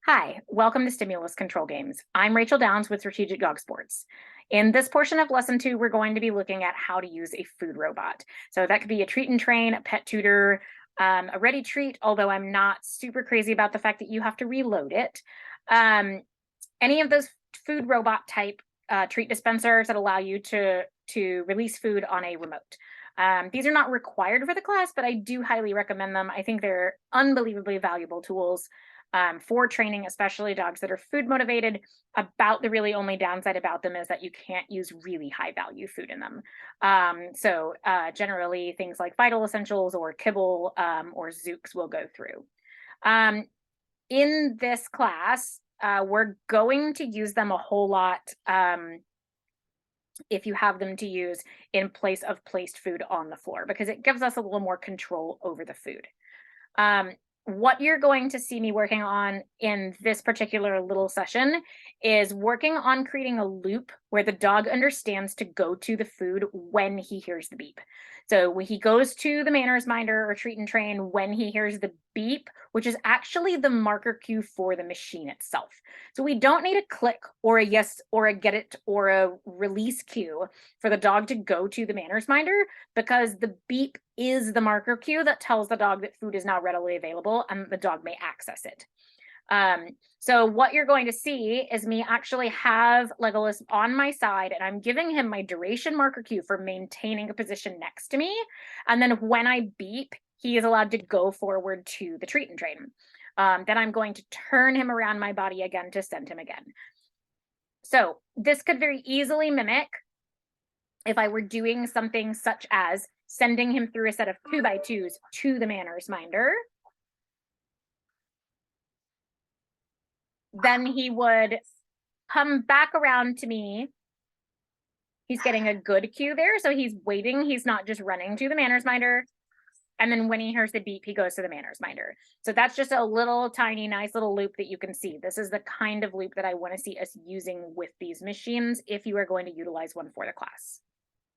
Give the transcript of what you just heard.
Hi, welcome to Stimulus Control Games. I'm Rachel Downs with Strategic Dog Sports. In this portion of lesson 2, we're going to be looking at how to use a food robot. So that could be a treat and train, a pet tutor, a ready treat, although I'm not super crazy about the fact that you have to reload it. Any of those food robot type treat dispensers that allow you to release food on a remote. These are not required for the class, but I do highly recommend them. I think they're unbelievably valuable tools for training, especially dogs that are food motivated. About the really only downside about them is that you can't use really high value food in them. Generally, things like Vital Essentials or kibble or Zooks will go through. In this class, we're going to use them a whole lot if you have them to use in place of placed food on the floor, because it gives us a little more control over the food. What you're going to see me working on in this particular little session is working on creating a loop where the dog understands to go to the food when he hears the beep. So when he goes to the manners minder or treat and train when he hears the beep, which is actually the marker cue for the machine itself. So we don't need a click or a yes or a get it or a release cue for the dog to go to the manners minder, because the beep is the marker cue that tells the dog that food is now readily available and the dog may access it. So what you're going to see is me actually have Legolas on my side, and I'm giving him my duration marker cue for maintaining a position next to me. And then when I beep, he is allowed to go forward to the treat and train. Then I'm going to turn him around my body again to send him again. So this could very easily mimic if I were doing something such as sending him through a set of 2x2s to the manners minder. Then he would come back around to me. He's getting a good cue there, so he's waiting. He's not just running to the manners minder. And then when he hears the beep, he goes to the manners minder. So that's just a little tiny, nice little loop that you can see. This is the kind of loop that I want to see us using with these machines if you are going to utilize one for the class.